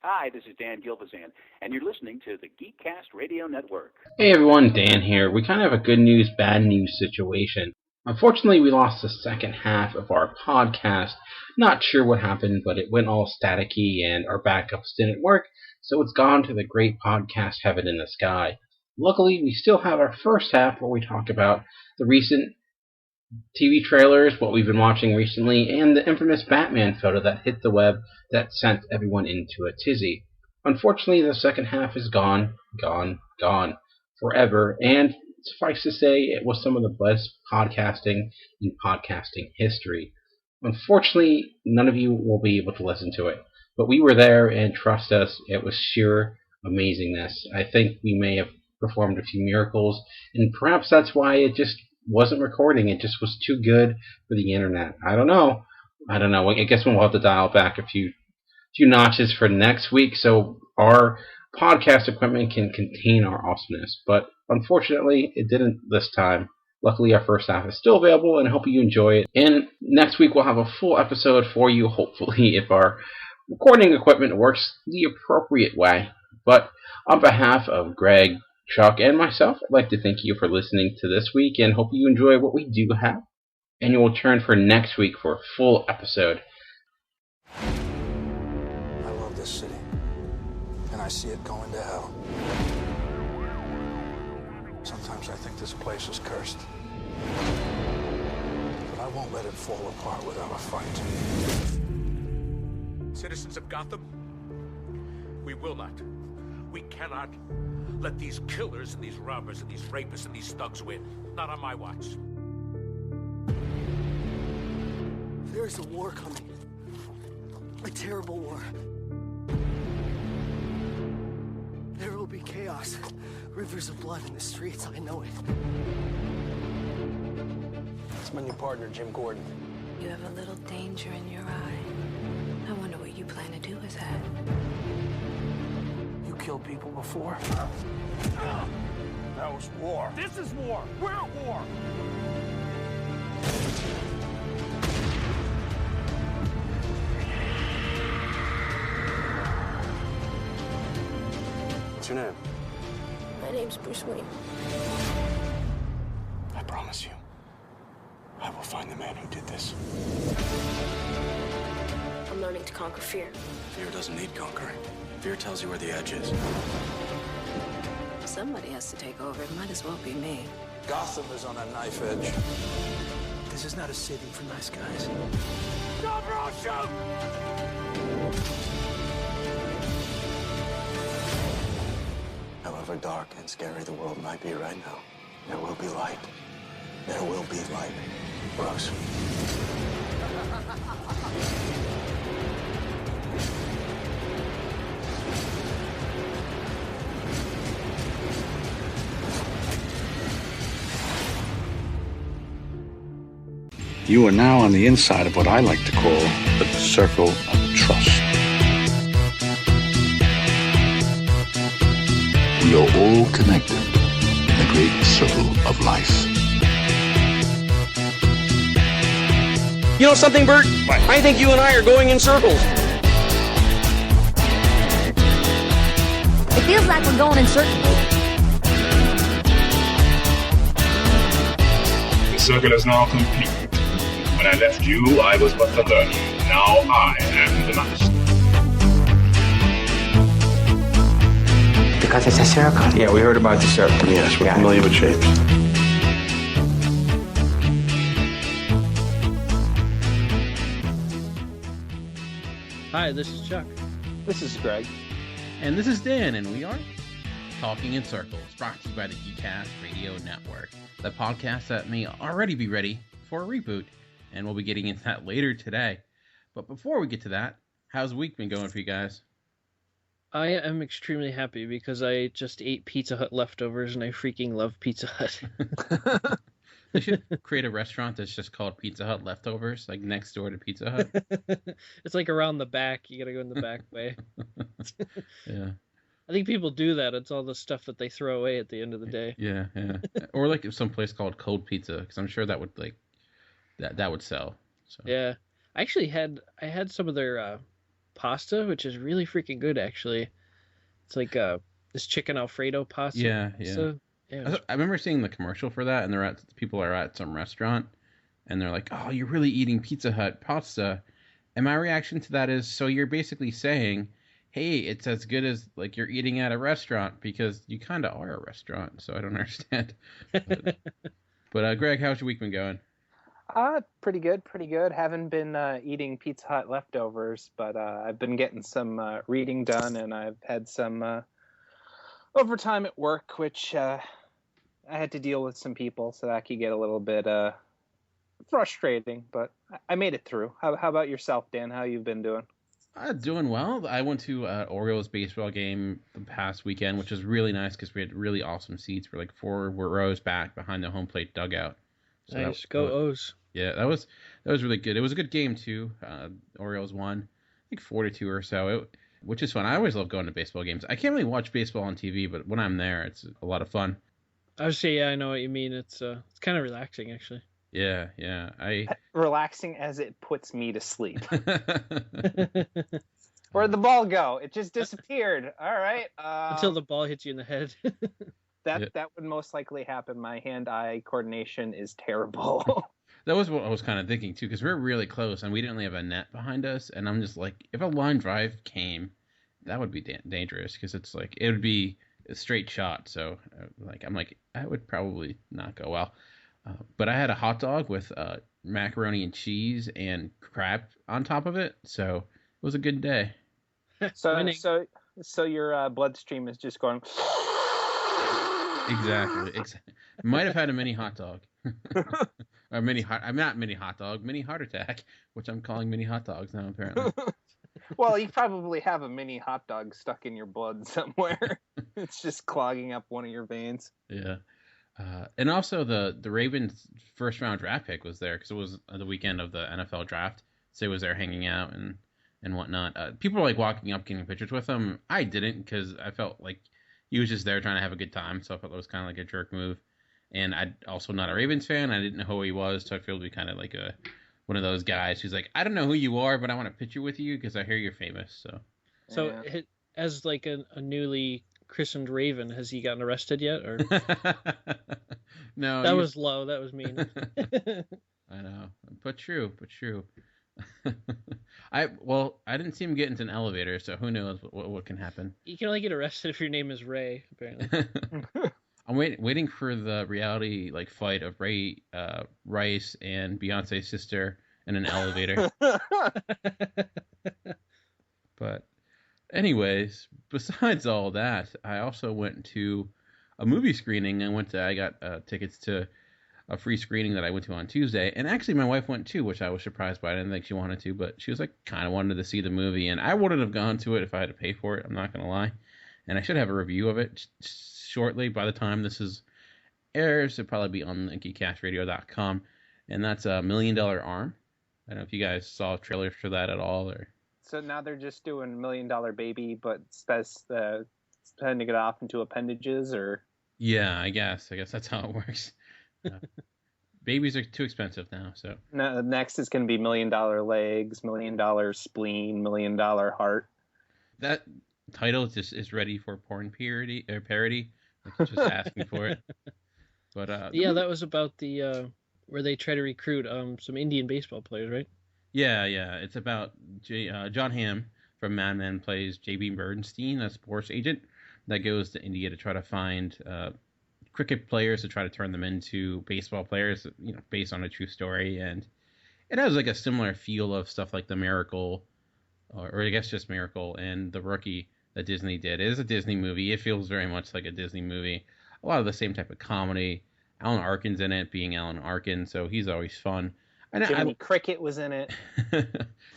Hi, this is Dan Gilbazan, and you're listening to the Geekcast Radio Network. Hey everyone, Dan here. We kind of have a good news, bad news situation. Unfortunately, we lost the second half of our podcast. Not sure what happened, but it went all staticky and our backups didn't work, so it's gone to the great podcast heaven in the sky. Luckily, we still have our first half where we talk about the recent TV trailers, what we've been watching recently, and the infamous Batman photo that hit the web that sent everyone into a tizzy. Unfortunately, the second half is gone, forever, and suffice to say, it was some of the best podcasting in podcasting history. Unfortunately, none of you will be able to listen to it, but we were there, and trust us, it was sheer amazingness. I think we may have performed a few miracles, and perhaps that's why it just wasn't recording. It just was too good for the internet. I don't know. I guess we'll have to dial back a few notches for next week so our podcast equipment can contain our awesomeness. But unfortunately, it didn't this time. Luckily, our first half is still available, and I hope you enjoy it. And next week, we'll have a full episode for you, hopefully, if our recording equipment works the appropriate way. But on behalf of Greg, Chuck, and myself, I'd like to thank you for listening to this week and hope you enjoy what we do have. And you will turn for next week for a full episode. I love this city, and I see it going to hell. Sometimes I think this place is cursed. But I won't let it fall apart without a fight. Citizens of Gotham, we will not. We cannot let these killers and these robbers and these rapists and these thugs win. Not on my watch. There is a war coming. A terrible war. There will be chaos. Rivers of blood in the streets, I know it. It's my new partner, Jim Gordon. You have a little danger in your eye. I wonder what you plan to do with that. You killed people before? That was war. This is war. We're at war. What's your name? My name's Bruce Wayne. I promise you, I will find the man who did this. I'm learning to conquer fear. Fear doesn't need conquering. Fear tells you where the edge is. Somebody has to take over. It might as well be me. Gotham is on a knife edge. This is not a city for nice guys. Stop or I'll shoot! However dark and scary the world might be right now, there will be light. There will be light. Bruce. You are now on the inside of what I like to call the circle of trust. We are all connected in the great circle of life. You know something, Bert? What? I think you and I are going in circles. It feels like we're going in circles. The circle is now complete. When I left you, I was but the learner. Now I am the master. Because it's a circle. Yeah, we heard about the circle. Yes, we're familiar with shapes. Hi, this is Chuck. This is Greg. And this is Dan, and we are Talking in Circles, brought to you by the Geekcast Radio Network, the podcast that may already be ready for a reboot, and we'll be getting into that later today. But before we get to that, how's the week been going for you guys? I am extremely happy because I just ate Pizza Hut leftovers, and I freaking love Pizza Hut. They should create a restaurant that's just called Pizza Hut Leftovers, like next door to Pizza Hut. It's like around the back. You gotta go in the back way. Yeah. I think people do that. It's all the stuff that they throw away at the end of the day. Yeah, yeah. Or like some place called Cold Pizza, because I'm sure that would that would sell. So. Yeah, I actually had some of their pasta, which is really freaking good, actually. It's like this chicken Alfredo pasta. Yeah, yeah. So, yeah, I remember seeing the commercial for that, and people are at some restaurant, and they're like, "Oh, you're really eating Pizza Hut pasta." And my reaction to that is, so you're basically saying, "Hey, it's as good as like you're eating at a restaurant," because you kind of are a restaurant. So I don't understand. But Greg, how's your week been going? Pretty good, pretty good. Haven't been eating Pizza Hut leftovers, but I've been getting some reading done, and I've had some overtime at work, which I had to deal with some people, so that could get a little bit frustrating, but I made it through. How about yourself, Dan? How you been doing? Doing well. I went to Orioles baseball game the past weekend, which was really nice because we had really awesome seats. We're like 4 rows back behind the home plate dugout. So nice. Go O's. Yeah, that was really good. It was a good game too. Orioles won, I think 4-2 or so, which is fun. I always love going to baseball games. I can't really watch baseball on TV, but when I'm there, it's a lot of fun. I would say, yeah, I know what you mean. It's kind of relaxing, actually. Yeah. Relaxing as it puts me to sleep. Where'd the ball go? It just disappeared. All right. Until the ball hits you in the head. That would most likely happen. My hand-eye coordination is terrible. That was what I was kind of thinking too, because we're really close and we didn't really have a net behind us. And I'm just like, if a line drive came, that would be dangerous because it's like it would be a straight shot. So I'm like, that would probably not go well. But I had a hot dog with macaroni and cheese and crab on top of it, so it was a good day. So your bloodstream is just going. Exactly. Might have had a mini hot dog. Or mini heart attack, which I'm calling mini hot dogs now apparently. Well, you probably have a mini hot dog stuck in your blood somewhere. It's just clogging up one of your veins. Yeah. And also the Ravens first round draft pick was there because it was the weekend of the NFL draft. So he was there hanging out and whatnot. People were like walking up, getting pictures with him. I didn't because I felt like he was just there trying to have a good time. So I felt it was kind of like a jerk move. And I'm also not a Ravens fan. I didn't know who he was. So I feel to be kind of like one of those guys who's like, I don't know who you are, but I want a picture with you because I hear you're famous. So as like a newly christened Raven, has he gotten arrested yet? Or no, that was low. That was mean. I know, but true. I didn't see him get into an elevator, so who knows what can happen. You can only get arrested if your name is Ray, apparently. I'm waiting for the reality fight of Ray Rice and Beyonce's sister in an elevator. But anyways, besides all that, I also went to a movie screening. I got tickets to a free screening that I went to on Tuesday, and actually my wife went too, which I was surprised by. I didn't think she wanted to, but she was like kind of wanted to see the movie, and I wouldn't have gone to it if I had to pay for it. I'm not gonna lie, and I should have a review of it shortly. By the time this airs, it'll probably be on geekcastradio.com, and that's $1 Million Arm. I don't know if you guys saw trailers for that at all, or. So now they're just doing $1 Million Baby, but sending it off into appendages, or? Yeah, I guess that's how it works. Babies are too expensive now, so. No, next is going to be $1 Million Legs, $1 Million Spleen, $1 Million Heart. That title is ready for porn parody. Like just asking for it. But yeah, that was about the where they try to recruit some Indian baseball players, right? Yeah. It's about John Hamm from Mad Men plays J.B. Bernstein, a sports agent that goes to India to try to find cricket players to try to turn them into baseball players, based on a true story. And it has like a similar feel of stuff like The Miracle, or I guess just Miracle and The Rookie that Disney did. It is a Disney movie. It feels very much like a Disney movie. A lot of the same type of comedy. Alan Arkin's in it, being Alan Arkin, so he's always fun. Jiminy Cricket was in it.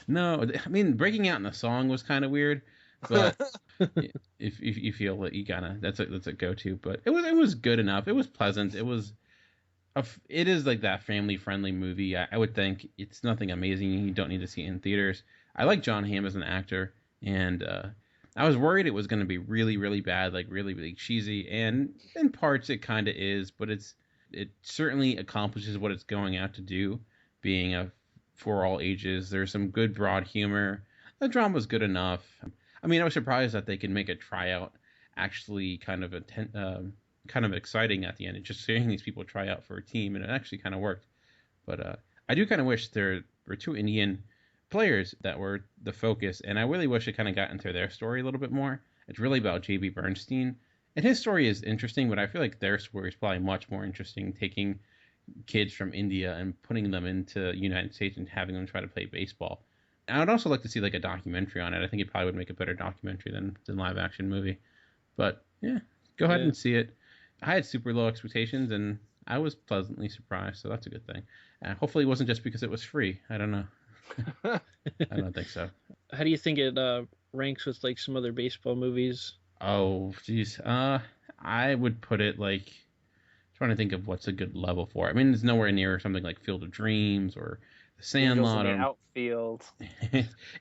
No, I mean, breaking out in the song was kind of weird, but if you feel that you that's a go-to. But it was good enough. It was pleasant. It is like that family-friendly movie. I would think it's nothing amazing. You don't need to see it in theaters. I like John Hamm as an actor, and I was worried it was going to be really, really bad, like really, really cheesy, and in parts it kind of is, but it certainly accomplishes what it's going out to do, being for all ages. There's some good broad humor. the drama was good enough. I mean, I was surprised that they could make a tryout actually kind of kind of exciting at the end. Just seeing these people try out for a team, and it actually kind of worked. But I do kind of wish there were 2 Indian players that were the focus, and I really wish it kind of got into their story a little bit more. It's really about J.B. Bernstein, and his story is interesting, but I feel like their story is probably much more interesting, taking kids from India and putting them into the United States and having them try to play baseball. And I'd also like to see like a documentary on it. I think it probably would make a better documentary than live action movie. But yeah, go ahead and see it. I had super low expectations, and I was pleasantly surprised, so that's a good thing. Hopefully it wasn't just because it was free. I don't know. I don't think so. How do you think it ranks with like some other baseball movies? Oh, geez. I would put it like, trying to think of what's a good level for it. I mean, it's nowhere near something like Field of Dreams or The Sandlot. Angels in the Outfield.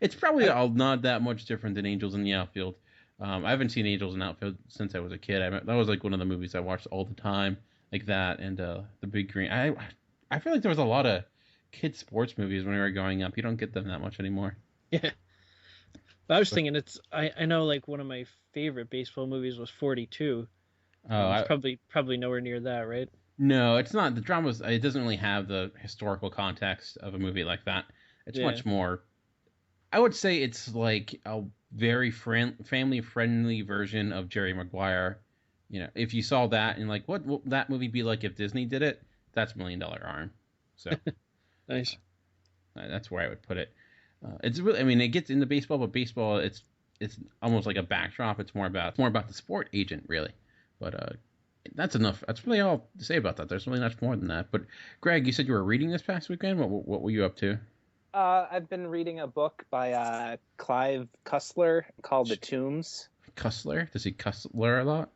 It's probably all not that much different than Angels in the Outfield. I haven't seen Angels in the Outfield since I was a kid. That was like one of the movies I watched all the time, like that and The Big Green. I feel like there was a lot of kids sports movies when we were growing up. You don't get them that much anymore. Yeah. But I was thinking I know like one of my favorite baseball movies was 42. It's probably nowhere near that, right? No, it's not. The drama's, it doesn't really have the historical context of a movie like that. It's much more, I would say it's like a very family-friendly version of Jerry Maguire. You know, if you saw that and like, what will that movie be like if Disney did it? That's $1 Million Arm. So nice. That's where I would put it. It's really, I mean, it gets into baseball, but baseball, it's almost like a backdrop. It's more about the sport agent, really. But that's enough. That's really all to say about that. There's really much more than that. But Greg, you said you were reading this past weekend. What were you up to? I've been reading a book by Clive Cussler called The Tombs. Cussler? Does he Cussler a lot?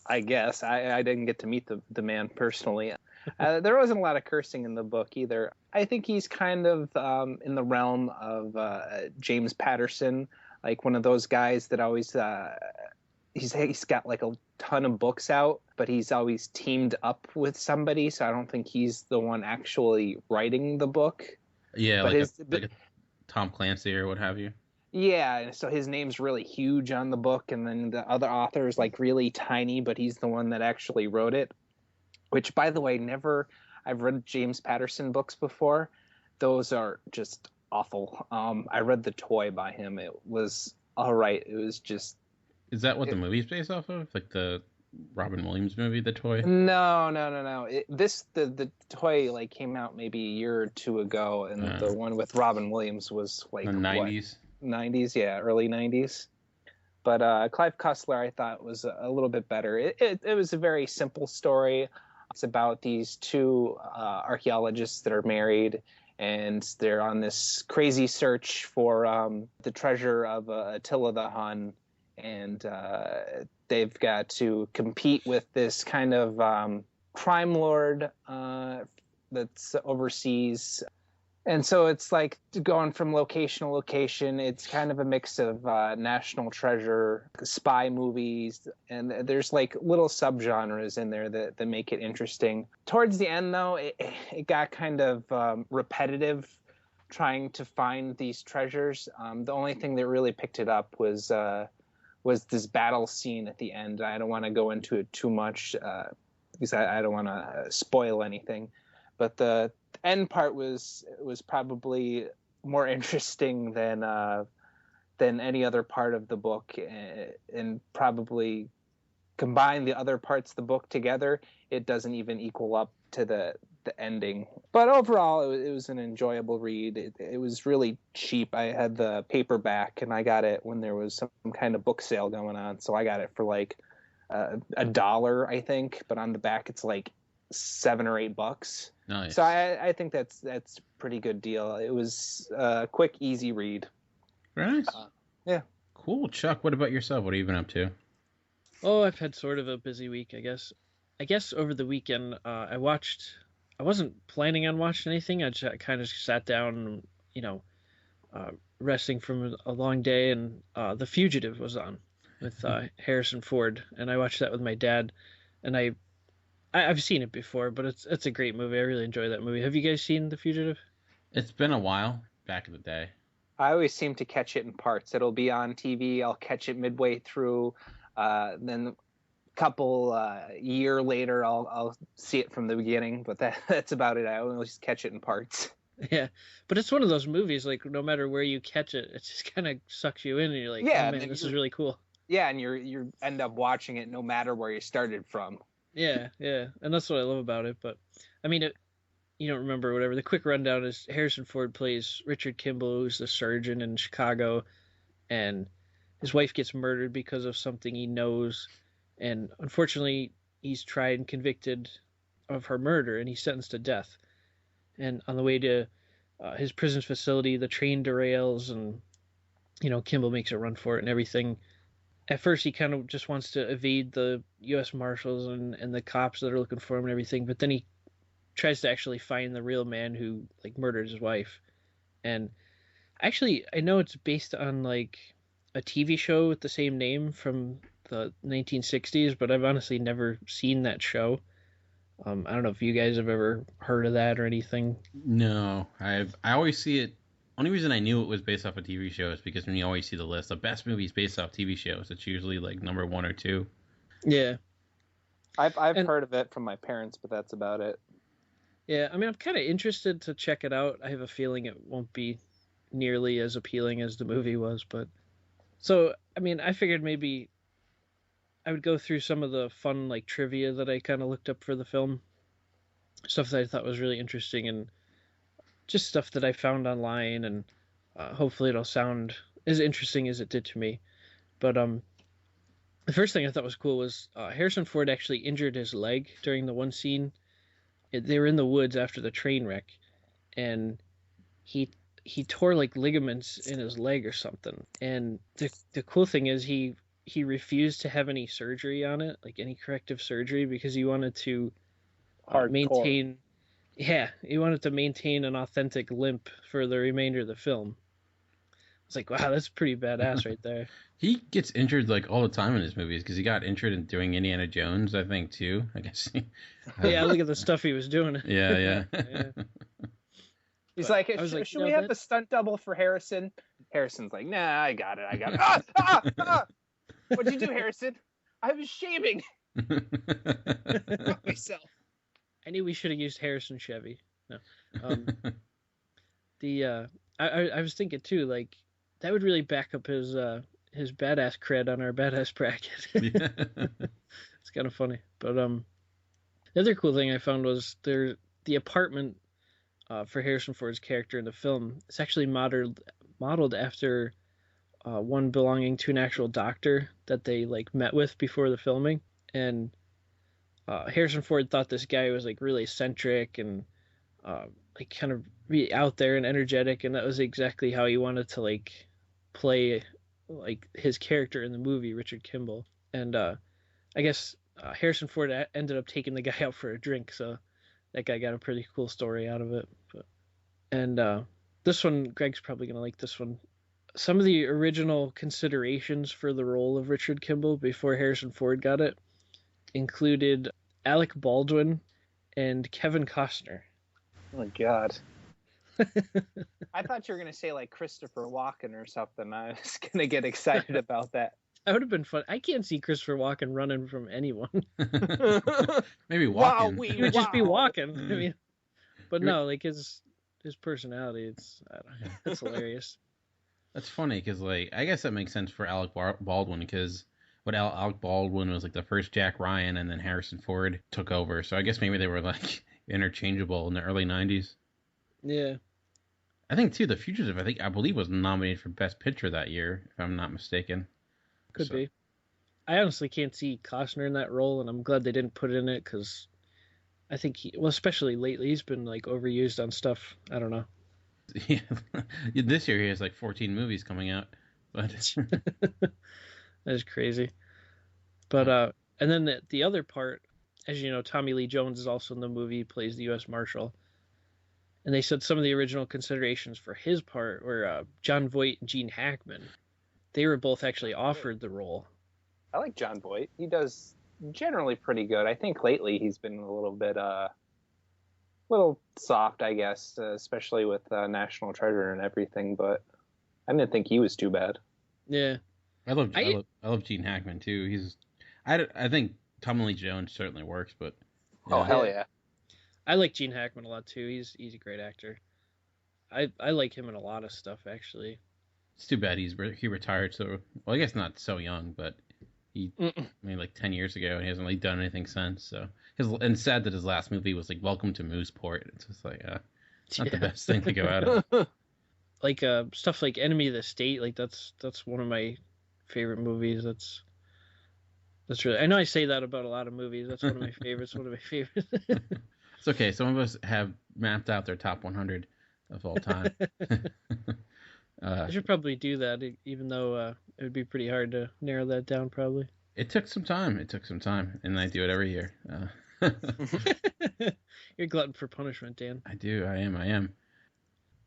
I guess. I didn't get to meet the man personally. There wasn't a lot of cursing in the book either. I think he's kind of in the realm of James Patterson, like one of those guys that always he's got like a ton of books out, but he's always teamed up with somebody. So I don't think he's the one actually writing the book. Yeah, but like a Tom Clancy or what have you. Yeah, so his name's really huge on the book, and then the other author is like really tiny, but he's the one that actually wrote it. Which, by the way, I've read James Patterson books before. Those are just awful. I read The Toy by him. It was all right. It was just... Is that what the movie's based off of? Like the Robin Williams movie, The Toy? No. The Toy like came out maybe a year or two ago, and the one with Robin Williams was like... The 90s? 90s, yeah, early 90s. But Clive Cussler, I thought, was a little bit better. It was a very simple story. It's about these two archaeologists that are married, and they're on this crazy search for the treasure of Attila the Hun, and they've got to compete with this kind of crime lord that's overseas. And so it's like going from location to location. It's kind of a mix of National Treasure, spy movies, and there's like little subgenres in there that make it interesting. Towards the end, though, it got kind of repetitive trying to find these treasures. The only thing that really picked it up was this battle scene at the end. I don't want to go into it too much because I don't want to spoil anything. But the end part was probably more interesting than any other part of the book, and probably combine the other parts of the book together, it doesn't even equal up to the ending. But overall, it was an enjoyable read. It was really cheap. I had the paperback, and I got it when there was some kind of book sale going on, so I got it for like $1, I think. But on the back, it's like $7 or $8. Nice. So I think that's a pretty good deal. It was a quick, easy read. Very nice. Yeah. Cool. Chuck, what about yourself? What have you been up to? Oh, I've had sort of a busy week, I guess. I guess over the weekend, I wasn't planning on watching anything. I just kind of sat down, resting from a long day, and The Fugitive was on with Harrison Ford, and I watched that with my dad, and I've seen it before, but it's a great movie. I really enjoy that movie. Have you guys seen The Fugitive? It's been a while, back in the day. I always seem to catch it in parts. It'll be on TV. I'll catch it midway through. Then a couple year later, I'll see it from the beginning. But that's about it. I always catch it in parts. Yeah, but it's one of those movies, like, no matter where you catch it, it just kind of sucks you in, and you're like, Yeah, oh man, this is really cool. Yeah, and you end up watching it no matter where you started from. Yeah, and that's what I love about it. But I mean, you don't remember whatever. The quick rundown is Harrison Ford plays Richard Kimball, who's the surgeon in Chicago, and his wife gets murdered because of something he knows, and unfortunately, he's tried and convicted of her murder, and he's sentenced to death. And on the way to his prison facility, the train derails, and Kimball makes a run for it and everything. At first, he kind of just wants to evade the U.S. Marshals and the cops that are looking for him and everything, but then he tries to actually find the real man who murdered his wife. And actually, I know it's based on a TV show with the same name from the 1960s, but I've honestly never seen that show. I don't know if you guys have ever heard of that or anything. No, I always see it. Only reason I knew it was based off a TV show is because when you always see the list of best movies based off TV shows, it's usually number 1 or 2. Yeah, I've heard of it from my parents, but that's about it. Yeah, I mean, I'm kind of interested to check it out. I have a feeling it won't be nearly as appealing as the movie was, but so I mean, I figured maybe I would go through some of the fun trivia that I kind of looked up for the film, stuff that I thought was really interesting, and just stuff that I found online, and hopefully it'll sound as interesting as it did to me. But the first thing I thought was cool was Harrison Ford actually injured his leg during the one scene. They were in the woods after the train wreck, and he tore ligaments in his leg or something. And the cool thing is he refused to have any surgery on it, any corrective surgery, because he wanted to maintain. Yeah, he wanted to maintain an authentic limp for the remainder of the film. It's wow, that's pretty badass right there. He gets injured all the time in his movies because he got injured in doing Indiana Jones, I think, too. I guess. Yeah, look at the stuff he was doing. Yeah. He's should we have the stunt double for Harrison? Harrison's like, nah, I got it. What'd you do, Harrison? I was shaving myself. I knew we should have used Harrison Chevy. No. I was thinking too, that would really back up his badass cred on our badass bracket. Yeah. It's kind of funny. But the other cool thing I found was the apartment for Harrison Ford's character in the film. It's actually modeled after one belonging to an actual doctor that they met with before the filming. And Harrison Ford thought this guy was really eccentric and kind of really out there and energetic, and that was exactly how he wanted to play his character in the movie, Richard Kimball. And I guess Harrison Ford ended up taking the guy out for a drink, so that guy got a pretty cool story out of it. And this one, Greg's probably gonna like this one. Some of the original considerations for the role of Richard Kimball before Harrison Ford got it included Alec Baldwin and Kevin Costner. Oh my God. I thought you were going to say Christopher Walken or something. I was going to get excited about that. That would have been fun. I can't see Christopher Walken running from anyone. Maybe walking. He would just be walking. I mean, but no, his personality, it's hilarious. That's funny because I guess that makes sense for Alec Baldwin because Alec Baldwin was the first Jack Ryan, and then Harrison Ford took over. So I guess maybe they were interchangeable in the early 90s. Yeah. I think too, The Fugitive, I believe was nominated for Best Picture that year, if I'm not mistaken. Could be. I honestly can't see Costner in that role, and I'm glad they didn't put it in it because I think especially lately, he's been overused on stuff. I don't know. Yeah. This year he has 14 movies coming out, but that is crazy. But and then the other part, as you know, Tommy Lee Jones is also in the movie, plays the U.S. Marshal. And they said some of the original considerations for his part were John Voight and Gene Hackman. They were both actually offered the role. I like John Voight. He does generally pretty good. I think lately he's been a little bit little soft, I guess, especially with National Treasure and everything. But I didn't think he was too bad. Yeah. I love Gene Hackman too. I think Tommy Lee Jones certainly works, but oh hell yeah. I like Gene Hackman a lot too. He's a great actor. I like him in a lot of stuff actually. It's too bad he retired so well. I guess not so young, but he like 10 years ago, and he hasn't really done anything since. So and sad that his last movie was like Welcome to Mooseport. It's just like not the best thing to go out of. Like stuff like Enemy of the State, like that's one of my favorite movies. That's really, I know I say that about a lot of movies. That's one of my favorites. It's okay. Some of us have mapped out their top 100 of all time. I should probably do that, even though it would be pretty hard to narrow that down. Probably. It took some time, and I do it every year. You're a glutton for punishment, Dan. I do. I am.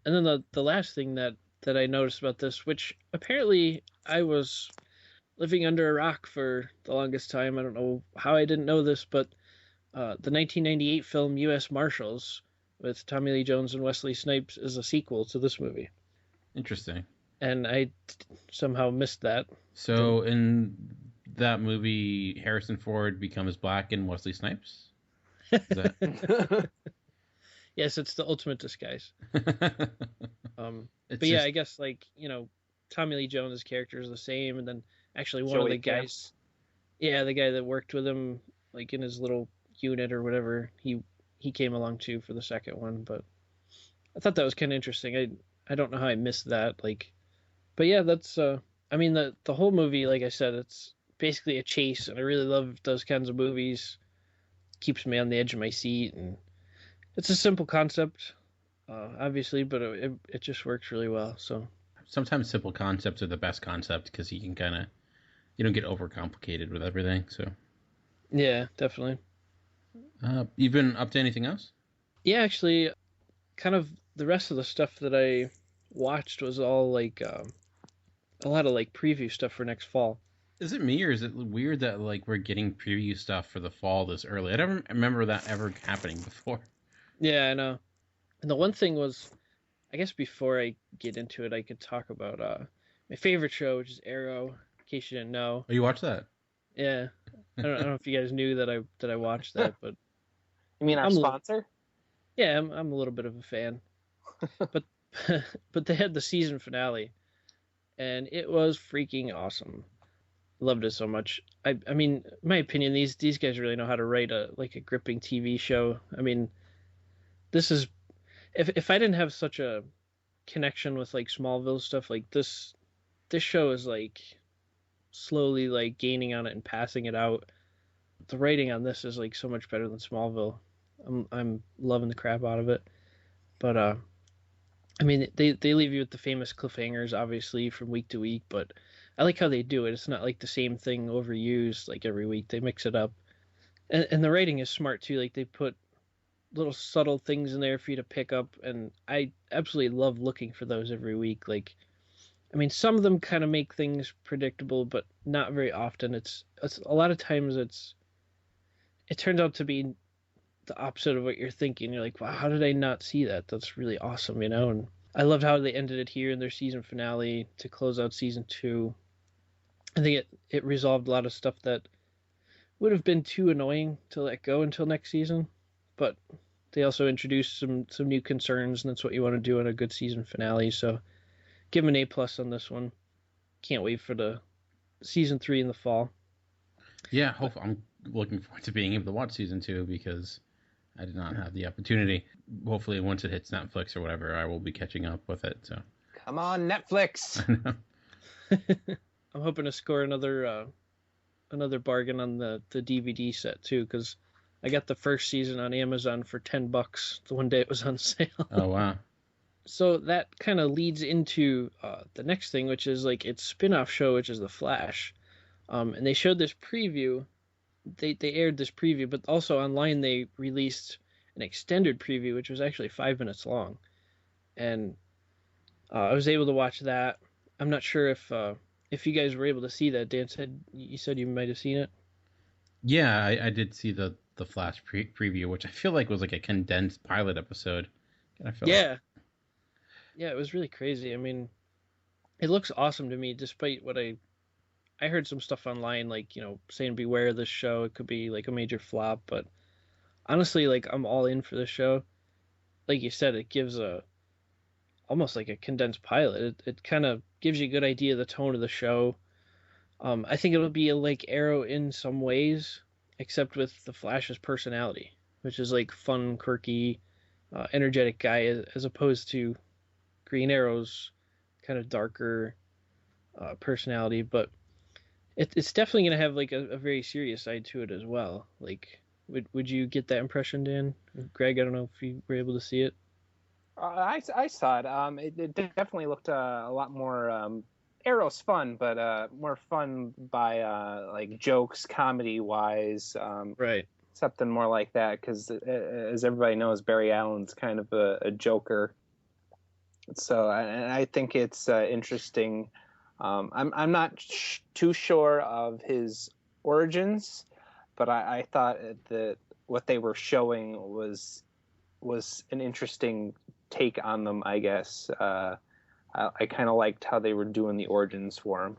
And then the last thing that I noticed about this, which apparently I was living under a rock for the longest time. I don't know how I didn't know this, but the 1998 film U.S. Marshals with Tommy Lee Jones and Wesley Snipes is a sequel to this movie. Interesting. And I somehow missed that. So in that movie, Harrison Ford becomes black and Wesley Snipes? Is that... Yes, it's the ultimate disguise. But yeah, I guess Tommy Lee Jones' character is the same, and then actually one of the guys, the guy that worked with him, like in his little unit or whatever, he came along too for the second one. But I thought that was kind of interesting. I don't know how I missed that. But yeah, that's the whole movie, like I said, it's basically a chase, and I really love those kinds of movies. Keeps me on the edge of my seat, and it's a simple concept, obviously, but it just works really well. So sometimes simple concepts are the best concept because you don't get overcomplicated with everything. So yeah, definitely. You've been up to anything else? Yeah, actually, kind of the rest of the stuff that I watched was all a lot of preview stuff for next fall. Is it me, or is it weird that we're getting preview stuff for the fall this early? I don't remember that ever happening before. Yeah, I know. And the one thing was, I guess before I get into it, I could talk about my favorite show, which is Arrow. In case you didn't know. Oh, you watched that? Yeah. I don't know if you guys knew that I watched that, but you mean our sponsor? Yeah, I'm a little bit of a fan. but they had the season finale, and it was freaking awesome. Loved it so much. I mean, in my opinion, these guys really know how to write a gripping TV show. I mean, this is if I didn't have such a connection with Smallville stuff, this show is slowly gaining on it and passing it out. The writing on this is so much better than Smallville. I'm loving the crap out of it. But I mean, they leave you with the famous cliffhangers, obviously, from week to week, but I like how they do it. It's not the same thing overused every week. They mix it up. And the writing is smart too. They put little subtle things in there for you to pick up, and I absolutely love looking for those every week. I mean, some of them kind of make things predictable, but not very often. It's a lot of times it turns out to be the opposite of what you're thinking. You're like, wow, how did I not see that? That's really awesome, And I loved how they ended it here in their season finale to close out season 2. I think it resolved a lot of stuff that would have been too annoying to let go until next season, but they also introduced some new concerns, and that's what you want to do in a good season finale. So give them an A+ on this one. Can't wait for the season 3 in the fall. Yeah, I'm looking forward to being able to watch season 2 because I did not have the opportunity. Hopefully, once it hits Netflix or whatever, I will be catching up with it. So come on, Netflix! I know. I'm hoping to score another bargain on the DVD set too, because I got the first season on Amazon for $10 the one day it was on sale. Oh wow! So that kind of leads into the next thing, which is its spin-off show, which is The Flash. And they showed this preview. They aired this preview, but also online they released an extended preview, which was actually 5 minutes long. And I was able to watch that. I'm not sure if you guys were able to see that. Dan you said you might have seen it. Yeah, I did see the Flash preview, which I feel was a condensed pilot episode. Yeah, it was really crazy. I mean, it looks awesome to me, despite what I heard some stuff online, like, saying beware of this show. It could be like a major flop, but honestly, like, I'm all in for this show. Like you said, it gives almost like a condensed pilot. It kind of gives you a good idea of the tone of the show. I think it'll be like Arrow in some ways, except with the Flash's personality, which is like fun, quirky, energetic guy, as opposed to Green Arrow's kind of darker personality. But it's definitely going to have like a very serious side to it as well. Like, would you get that impression, Dan? Greg, I don't know if you were able to see it. I saw it. It definitely looked a lot more. Arrow's fun, but more fun by like jokes, comedy wise. Right. Something more like that, because as everybody knows, Barry Allen's kind of a joker. So I think it's interesting. I'm not too sure of his origins, but I thought that what they were showing was an interesting take on them, I guess. I kind of liked how they were doing the origins for him.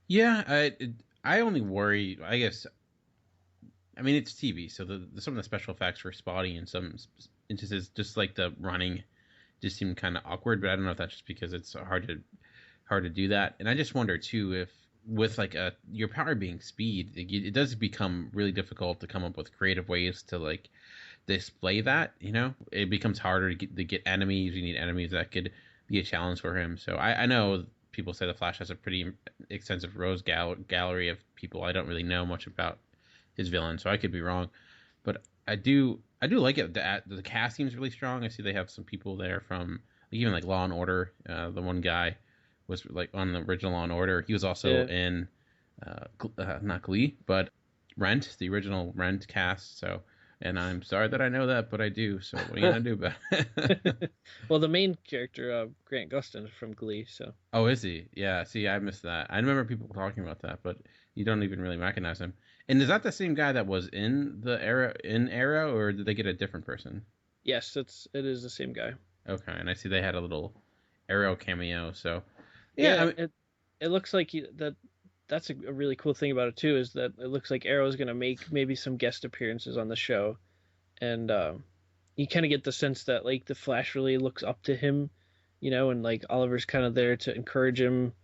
Yeah, I only worry, I guess. I mean, it's TV, so some of the special effects were spotty in some instances. Just like the running, just seemed kind of awkward. But I don't know if that's just because it's hard to do that. And I just wonder too if with like your power being speed, it does become really difficult to come up with creative ways to like display that. It becomes harder to get enemies. You need enemies that could be a challenge for him. So I know people say the Flash has a pretty extensive rose gallery of people. I don't really know much about his villain, so I could be wrong, but I do like it. The cast seems really strong. I see they have some people there from even like Law and Order. The one guy was like on the original Law and Order. He was also in not Glee, but Rent, the original Rent cast. So, and I'm sorry that I know that, but I do. So what are you gonna do about it? Well, the main character, Grant Gustin, is from Glee. So. Oh, is he? Yeah. See, I missed that. I remember people talking about that, but you don't even really recognize him. And is that the same guy that was in Arrow, or did they get a different person? Yes, it is the same guy. Okay, and I see they had a little Arrow cameo. So yeah, it looks like that's a really cool thing about it too, is that it looks like Arrow's going to make maybe some guest appearances on the show, and you kind of get the sense that like the Flash really looks up to him, and like Oliver's kind of there to encourage him.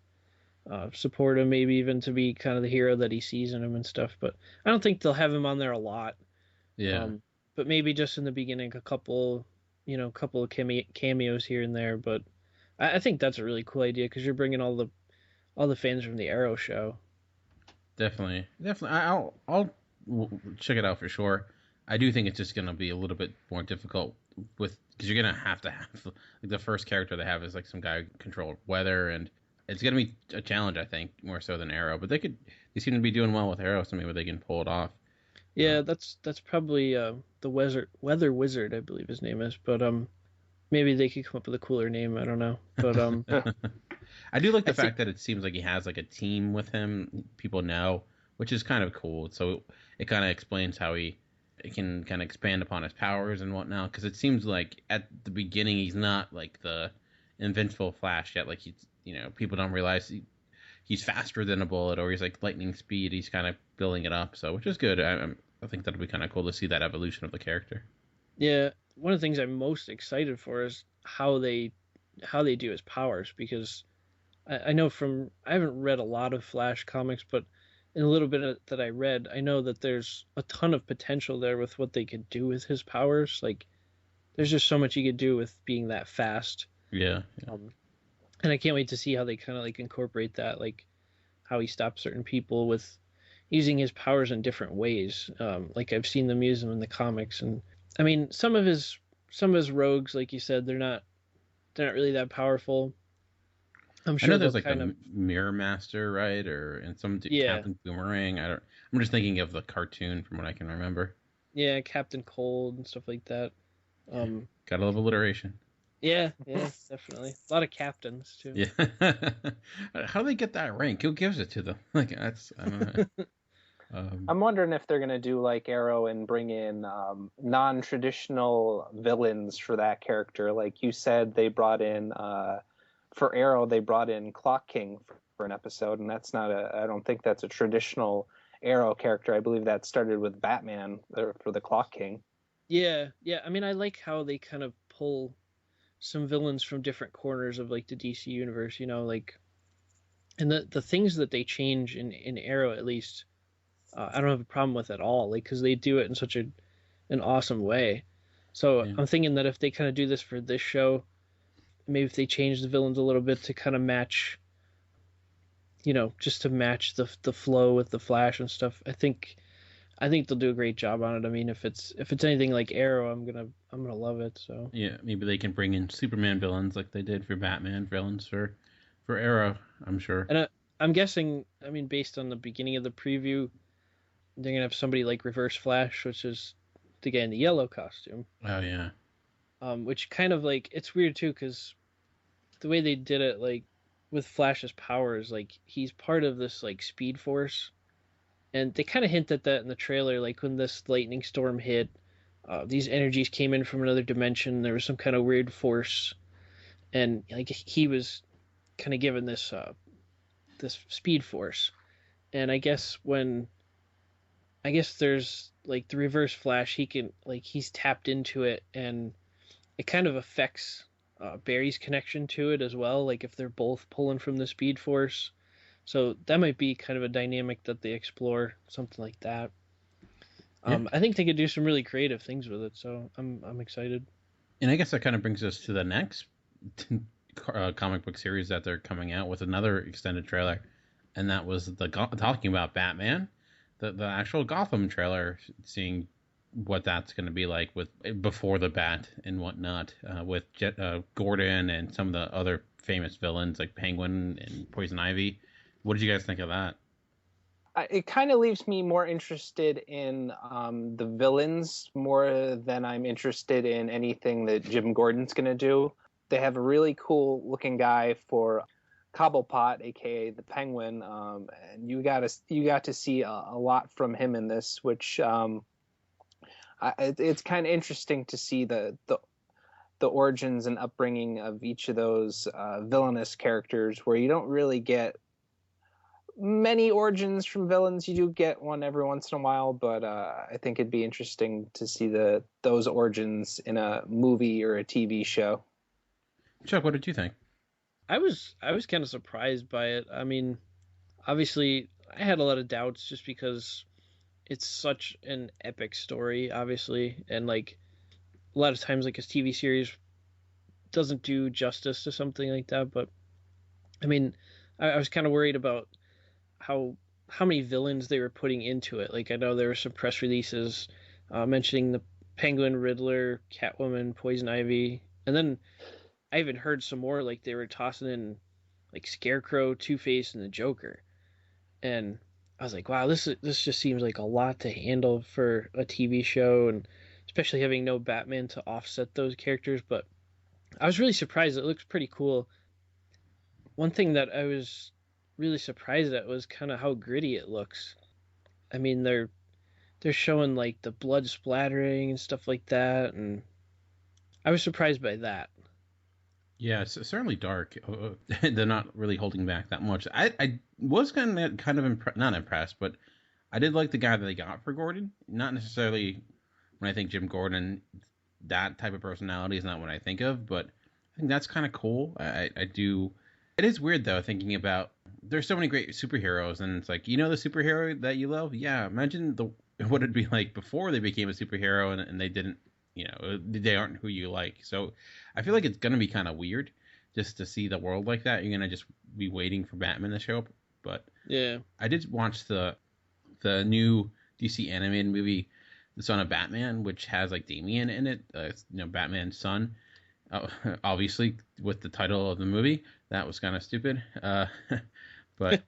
Support him, maybe even to be kind of the hero that he sees in him and stuff. But I don't think they'll have him on there a lot. Yeah. But maybe just in the beginning, a couple of cameos here and there. But I think that's a really cool idea, because you're bringing all the fans from the Arrow show. Definitely. I'll check it out for sure. I do think it's just gonna be a little bit more difficult because you're gonna have like the first character they have is like some guy who controlled weather, and it's going to be a challenge, I think, more so than Arrow. But they seem to be doing well with Arrow, so maybe they can pull it off. Yeah, that's probably the Weather Wizard, I believe his name is. But maybe they could come up with a cooler name. I don't know. But I do like the fact that it seems like he has like a team with him. People know, which is kind of cool. So it kind of explains how he can kind of expand upon his powers and whatnot. Because it seems like at the beginning he's not like the invincible Flash yet. Like people don't realize he's faster than a bullet, or he's like lightning speed. He's kind of building it up, so which is good. I think that'll be kind of cool to see that evolution of the character. Yeah, one of the things I'm most excited for is how they do his powers, because I know I haven't read a lot of Flash comics, but in a little bit that I read, I know that there's a ton of potential there with what they could do with his powers. Like, there's just so much you could do with being that fast. Yeah. And I can't wait to see how they kind of like incorporate that, like how he stops certain people with using his powers in different ways. Like I've seen them use them in the comics, and I mean some of his rogues, like you said, they're not really that powerful. I'm sure there's like a Mirror Master, right? And some Captain Boomerang. I'm just thinking of the cartoon from what I can remember. Yeah, Captain Cold and stuff like that. Gotta love alliteration. Yeah, definitely. A lot of captains too. Yeah. How do they get that rank? Who gives it to them? Like I don't know. I'm wondering if they're gonna do like Arrow and bring in non-traditional villains for that character. Like you said, they brought in for Arrow, they brought in Clock King for an episode, and that's not I don't think that's a traditional Arrow character. I believe that started with Batman for the Clock King. Yeah. I mean, I like how they kind of pull some villains from different corners of like the DC universe, like, and the things that they change in Arrow, at least, I don't have a problem with at all, like, because they do it in such an awesome way. So I'm thinking that if they kind of do this for this show, maybe if they change the villains a little bit to kind of match, just to match the flow with the Flash and stuff, I think they'll do a great job on it. I mean, if it's anything like Arrow, I'm gonna love it. So yeah, maybe they can bring in Superman villains like they did for Batman villains for Arrow, I'm sure. And I'm guessing, I mean, based on the beginning of the preview, they're gonna have somebody like Reverse Flash, which is the guy in the yellow costume. Oh yeah. Which kind of like, it's weird too, because the way they did it, like with Flash's powers, like he's part of this like Speed Force, and they kind of hint at that in the trailer. Like when this lightning storm hit, these energies came in from another dimension. There was some kind of weird force, and like he was kind of given this this Speed Force, and I guess there's like the Reverse Flash, he's tapped into it, and it kind of affects Barry's connection to it as well. Like if they're both pulling from the Speed Force, so that might be kind of a dynamic that they explore, something like that. I think they could do some really creative things with it, so I'm excited. And I guess that kind of brings us to the next comic book series that they're coming out with, another extended trailer, and that was talking about Batman, the actual Gotham trailer, seeing what that's going to be like with before the Bat and whatnot, with Gordon and some of the other famous villains like Penguin and Poison Ivy. What did you guys think of that? It kind of leaves me more interested in the villains more than I'm interested in anything that Jim Gordon's going to do. They have a really cool looking guy for Cobblepot, aka the Penguin, and you got to see a lot from him in this, which it's kind of interesting to see the origins and upbringing of each of those villainous characters, where you don't really get many origins from villains. You do get one every once in a while, but I think it'd be interesting to see those origins in a movie or a TV show. Chuck, what did you think? I was kind of surprised by it. I mean, obviously, I had a lot of doubts just because it's such an epic story, obviously, and like a lot of times, like a TV series doesn't do justice to something like that. But I mean, I was kind of worried about how many villains they were putting into it. Like I know there were some press releases mentioning the Penguin, Riddler, Catwoman, Poison Ivy, and then I even heard some more, like they were tossing in like Scarecrow, Two-Face, and the Joker. And I was like, wow, this just seems like a lot to handle for a TV show, and especially having no Batman to offset those characters. But I was really surprised. It looks pretty cool. One thing that I was really surprised at was kind of how gritty it looks. I mean, they're showing like the blood splattering and stuff like that, and I was surprised by that. Yeah, it's certainly dark. They're not really holding back that much. I was kind of not impressed, but I did like the guy that they got for Gordon. Not necessarily when I think Jim Gordon, that type of personality is not what I think of, but I think that's kind of cool. I do. It is weird though, thinking about there's so many great superheroes, and it's like, the superhero that you love. Yeah, imagine what it'd be like before they became a superhero and they didn't. They aren't who you like. So I feel like it's going to be kind of weird just to see the world like that. You're going to just be waiting for Batman to show up. But yeah, I did watch the new DC animated movie, The Son of Batman, which has like Damian in it, Batman's son. Obviously, with the title of the movie, that was kind of stupid. But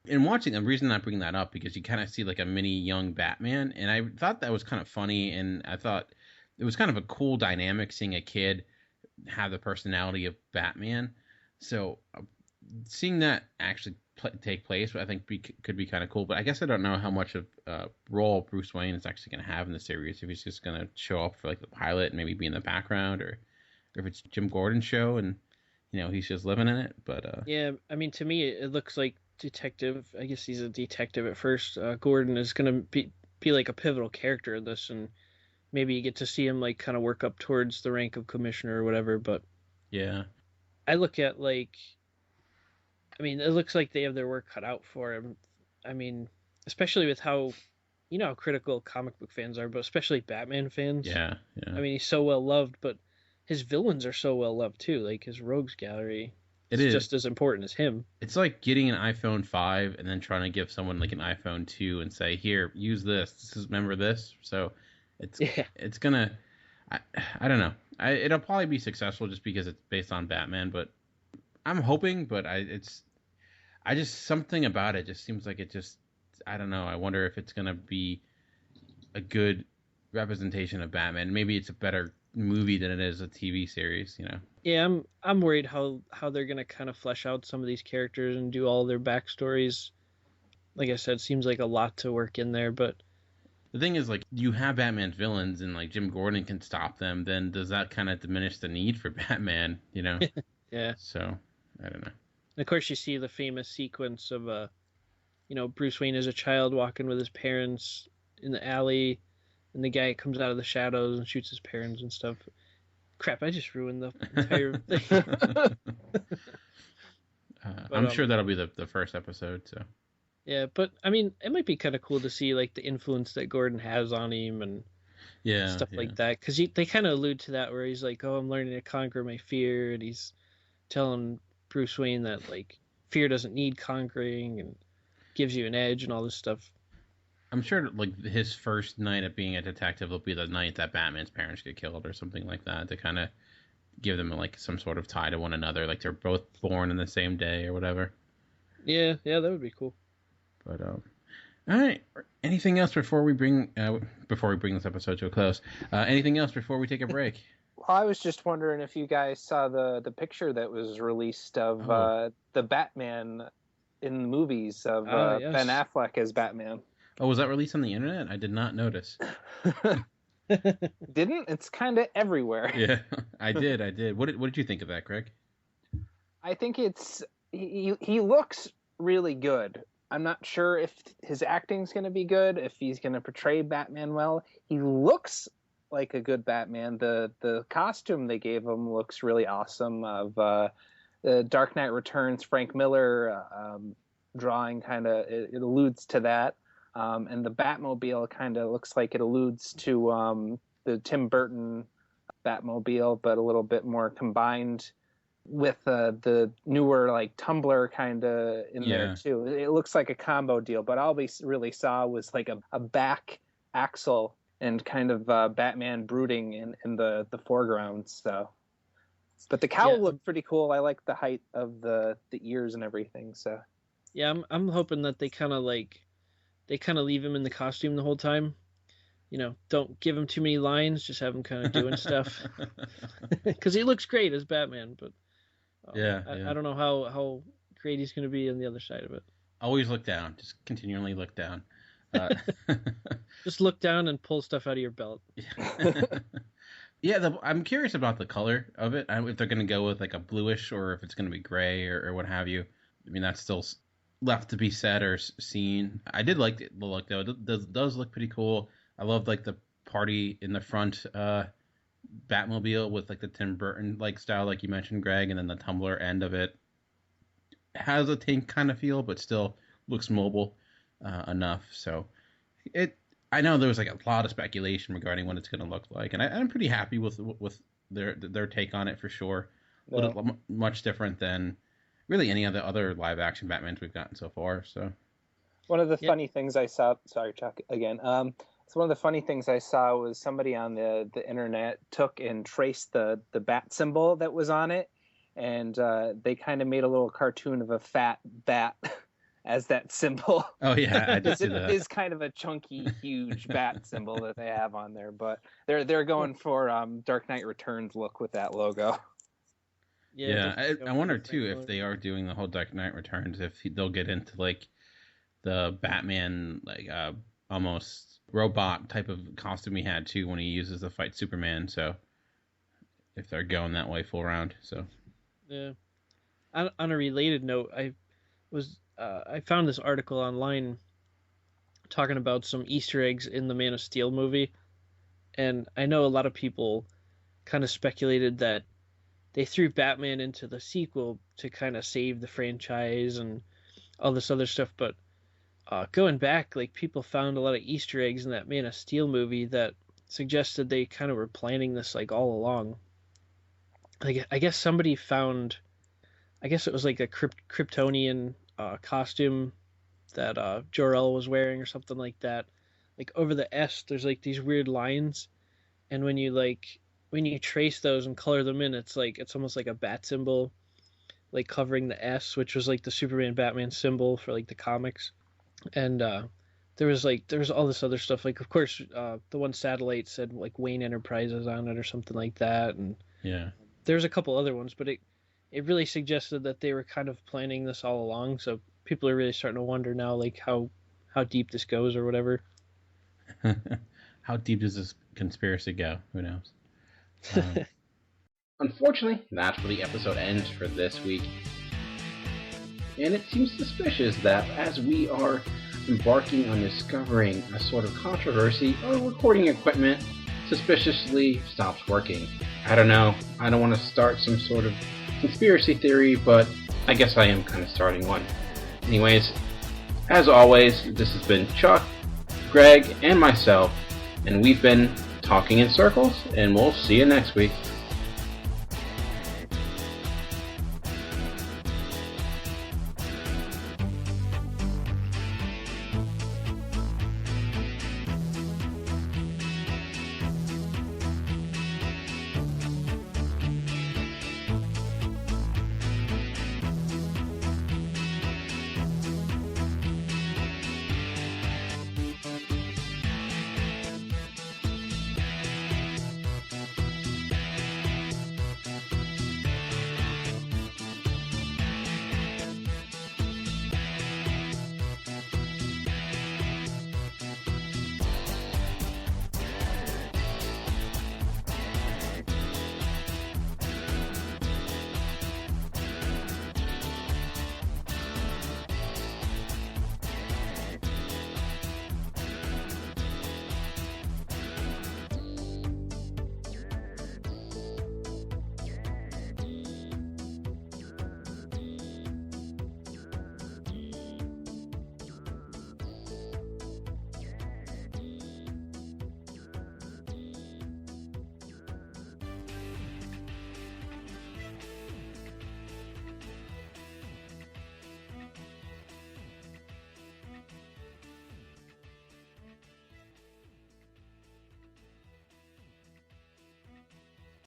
in watching, the reason I bring that up, because you kind of see like a mini young Batman, and I thought that was kind of funny, and I thought it was kind of a cool dynamic seeing a kid have the personality of Batman. So seeing that actually take place, I think could be kind of cool. But I guess I don't know how much of role Bruce Wayne is actually going to have in the series. If he's just going to show up for like the pilot and maybe be in the background, or if it's Jim Gordon's show and he's just living in it. But yeah, I mean, to me, it looks like detective. I guess he's a detective at first. Gordon is gonna be like a pivotal character in this, and maybe you get to see him like kind of work up towards the rank of commissioner or whatever. But yeah, I look at like, I mean, it looks like they have their work cut out for him. I mean, especially with how, how critical comic book fans are, but especially Batman fans. yeah. I mean, he's so well loved, but his villains are so well loved too. Like his rogues gallery is just as important as him. It's like getting an iPhone 5 and then trying to give someone like an iPhone 2 and say, "Here, use this. Remember this." So it's gonna. I don't know. It'll probably be successful just because it's based on Batman, but I'm hoping. But I just something about it just seems like it just. I don't know. I wonder if it's gonna be a good representation of Batman. Maybe it's a better movie than it is a TV series. Yeah, I'm worried how they're gonna kind of flesh out some of these characters and do all their backstories. Like I said, seems like a lot to work in there, but the thing is, like, you have Batman's villains and like Jim Gordon can stop them. Then does that kind of diminish the need for Batman? Yeah. So I don't know. And of course, you see the famous sequence of Bruce Wayne as a child walking with his parents in the alley, and the guy comes out of the shadows and shoots his parents and stuff. Crap, I just ruined the entire thing. I'm sure that'll be the first episode, so. Yeah, but, I mean, it might be kind of cool to see, like, the influence that Gordon has on him and stuff like that. Because they kind of allude to that where he's like, oh, I'm learning to conquer my fear, and he's telling Bruce Wayne that, like, fear doesn't need conquering and gives you an edge and all this stuff. I'm sure, like, his first night of being a detective will be the night that Batman's parents get killed or something like that to kind of give them, like, some sort of tie to one another. Like, they're both born in the same day or whatever. Yeah, that would be cool. But, all right. Anything else before we bring this episode to a close? Anything else before we take a break? Well, I was just wondering if you guys saw the picture that was released of the Batman in the movies of yes. Ben Affleck as Batman. Oh, was that released on the internet? I did not notice. Didn't? It's kind of everywhere. Yeah, I did. What did you think of that, Craig? I think he looks really good. I'm not sure if his acting's going to be good, if he's going to portray Batman well. He looks like a good Batman. The costume they gave him looks really awesome. Of the Dark Knight Returns, Frank Miller drawing kind of it alludes to that. And the Batmobile kind of looks like it alludes to the Tim Burton Batmobile, but a little bit more combined with the newer like Tumbler kind of in there too. It looks like a combo deal, but all we really saw was like a back axle and kind of Batman brooding in the foreground. So, but the cowl looked pretty cool. I like the height of the ears and everything. So, yeah, I'm hoping that they kind of leave him in the costume the whole time. Don't give him too many lines. Just have him kind of doing stuff. Because he looks great as Batman, but I don't know how great he's going to be on the other side of it. Always look down. Just continually look down. Just look down and pull stuff out of your belt. Yeah, I'm curious about the color of it. If they're going to go with like a bluish or if it's going to be gray or what have you. I mean, that's still left to be said or seen. I did like the look though. It does look pretty cool. I love like the party in the front Batmobile with like the Tim Burton like style, like you mentioned, Greg, and then the Tumbler end of it has a tank kind of feel, but still looks mobile enough. So I know there was like a lot of speculation regarding what it's going to look like, and I'm pretty happy with their take on it for sure. Yeah. Much different than really any of the other live action Batmans we've gotten so far. So one of the funny things I saw, sorry Chuck again. So one of the funny things I saw was somebody on the internet took and traced the bat symbol that was on it, and they kind of made a little cartoon of a fat bat as that symbol. Oh yeah, I did see that. It is kind of a chunky, huge bat symbol that they have on there, but they're going for Dark Knight Returns look with that logo. Yeah, I wonder too if they are doing the whole Dark Knight Returns, if they'll get into like the Batman like almost robot type of costume he had too when he uses to fight Superman. So if they're going that way full round, so Yeah. On a related note, I found this article online talking about some Easter eggs in the Man of Steel movie, and I know a lot of people kind of speculated that they threw Batman into the sequel to kind of save the franchise and all this other stuff, but going back, like, people found a lot of Easter eggs in that Man of Steel movie that suggested they kind of were planning this like all along. Like, I guess somebody found, I guess it was like a Kryptonian costume that Jor-El was wearing or something like that. Like, over the S, there's like these weird lines, and when you trace those and color them in, it's almost like a bat symbol, like covering the S, which was like the Superman Batman symbol for like the comics. And there was all this other stuff. Like, of course, the one satellite said like Wayne Enterprises on it or something like that, and Yeah. there's a couple other ones, but it really suggested that they were kind of planning this all along. So people are really starting to wonder now, like, how deep this goes or whatever. How deep does this conspiracy go? Who knows? Unfortunately, that's where the episode ends for this week. And it seems suspicious that as we are embarking on discovering a sort of controversy, our recording equipment suspiciously stops working. I don't know. I don't want to start some sort of conspiracy theory, but I guess I am kind of starting one. Anyways, as always, this has been Chuck, Greg, and myself, and we've been talking in circles, and we'll see you next week.